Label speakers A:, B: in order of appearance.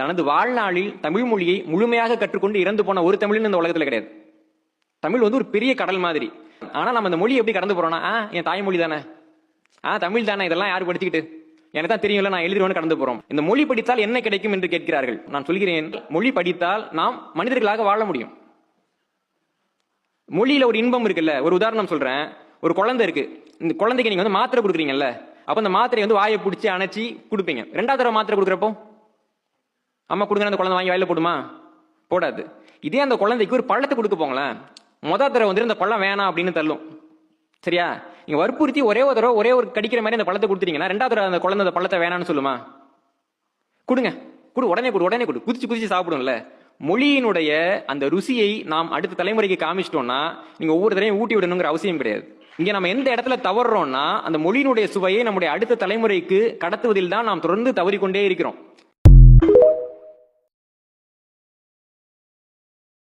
A: தனது வாழ்நாளில் தமிழ் மொழியை முழுமையாக கற்றுக்கொண்டு இறந்து போன ஒரு தமிழன் இந்த உலகத்துல கிடையாது. தமிழ் ஒரு பெரிய கடல் மாதிரி. ஆனா நம்ம அந்த மொழி எப்படி கடந்து போறோம்னா, என் தாய்மொழி தானே, தமிழ் தானே, இதெல்லாம் யாரு படிச்சுக்கிட்டு, எனக்கு தான் தெரியும்ல, நான் எழுதிடுவேன்னு கடந்து போறோம். இந்த மொழி படித்தால் என்ன கிடைக்கும் என்று கேட்கிறார்கள். நான் சொல்கிறேன், மொழி படித்தால் நாம் மனிதர்களாக வாழ முடியும். மொழியில ஒரு இன்பம் இருக்குல்ல. ஒரு உதாரணம் சொல்றேன். ஒரு குழந்தை இருக்கு. இந்த குழந்தைக்கு நீங்க மாத்திரை கொடுக்குறீங்கல்ல, அப்ப அந்த மாத்திரை வாயை பிடிச்சி அணைச்சி கொடுப்பீங்க. ரெண்டாவது தடவை மாத்திரை கொடுக்குறப்போ அம்மா கொடுங்க, அந்த குழந்தை வாங்கி வாயில போடுமா? போடாது. இதே அந்த குழந்தைக்கு ஒரு பழத்தை கொடுக்க போங்களேன், முதல் தடவை இந்த பழம் வேணாம் அப்படின்னு தள்ளும். சரியா? நீங்க வற்புறுத்தி ஒரே ஒரு கடிக்கிற மாதிரி அந்த பழத்தை கொடுத்துட்டீங்கன்னா, ரெண்டாவது தடவை அந்த குழந்தை அந்த பழத்தை வேணாம்னு சொல்லுமா? கொடுங்க, உடனே கொடு, குதிச்சு சாப்பிடும்ல. மொழியினுடைய அந்த ருசியை நாம் அடுத்த தலைமுறைக்கு காமிச்சிட்டோம்னா, நீங்க ஒவ்வொரு தடையும் ஊட்டி விடணுங்கிற அவசியம் கிடையாது. இங்க நம்ம எந்த இடத்துல தவறுறோம்னா, அந்த மொழியினுடைய சுவையை நம்முடைய அடுத்த தலைமுறைக்கு கடத்துவதில் தான் நாம் தொடர்ந்து தவறிக்கொண்டே இருக்கிறோம்.